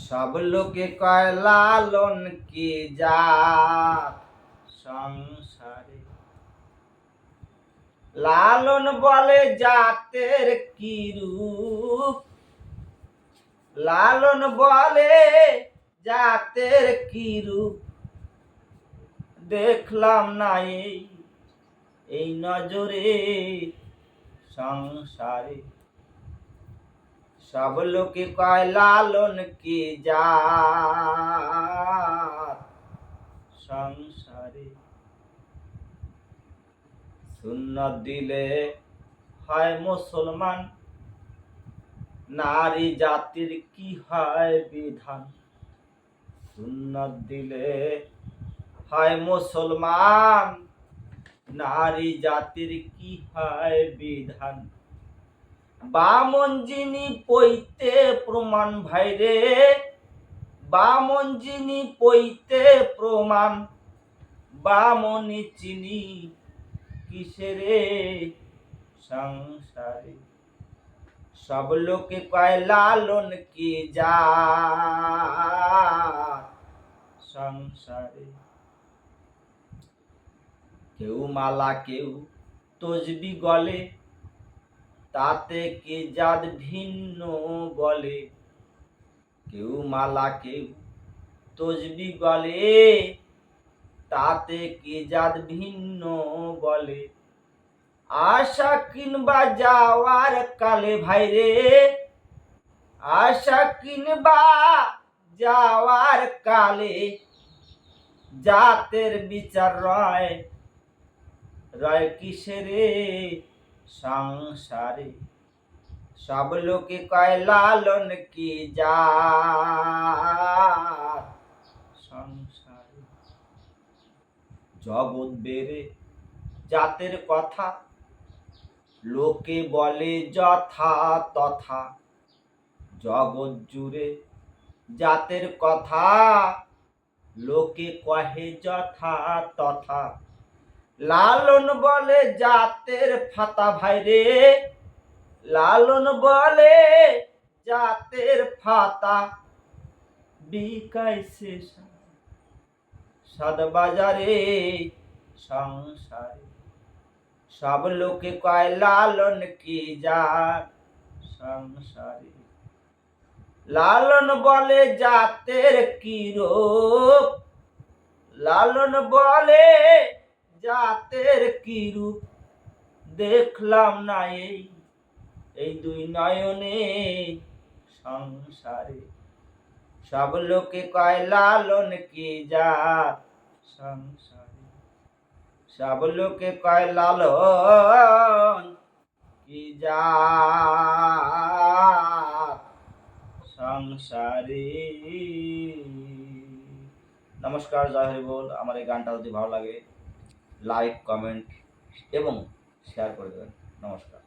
সব লোকে কয় লালন কি জাত সংসারে। লালন বলে জাতের কি রূপ, লালন বলে জাতের কি রূপ। দেখলাম না এই নজরে সংসারে। সব লোকে কয় লালন কি জাত সংসারে। সুন্নত দিলে হয় মুসলমান, নারী জাতির কি হয় বিধান। সুন্নত দিলে হয় মুসলমান, নারী জাতির কি হয় বিধান। বামন যিনি পইতে প্রমাণ ভাইরে, বামন যিনি পইতে প্রমাণ। বামনি চিনি কিসেরে সংসারে। সব লোকে কয় লালন কি জাত সংসারে। কেউ মালা কেউ তসবি গলে, তাতে কি জাত ভিন্ন বলে। কেউ মালা কেউ তসবি গলে, তাতে কি জাত ভিন্ন বলে। আশা কিনবা যাওয়ার কালে ভাইরে, আশা কিনবা যাওয়ার কালে। জাতের বিচার রয় রয় কিসেরে সংসারে। সব লোকে কয় লালন কি জাত সংসারে। জগৎ বেড়ে জাতের কথা, লোকে বলে যথা তথা। জগৎ জুড়ে জাতের কথা, লোকে কহে যথা তথা। লালন বলে জাতের ফাতা ভাইরে, লালন বলে জাতের ফাতা। বিকাইছে সাদ বাজারে সংসারে। সব লোকে কয় লালন কি জাত সংসারে। লালন বলে জাতের কি রূপ, লালন বলে জাতের কি রূপ। দেখলাম না এই দুই নয়নে সংসারে। সব লোকে কয় লালন কি জাত সংসারে। সব লোকে কয় লালন কি জাত সংসারে। নমস্কার, জয় হরি বল। আমার এই গানটা যদি ভালো লাগে লাইক কমেন্ট এবং শেয়ার করে দেবেন। নমস্কার।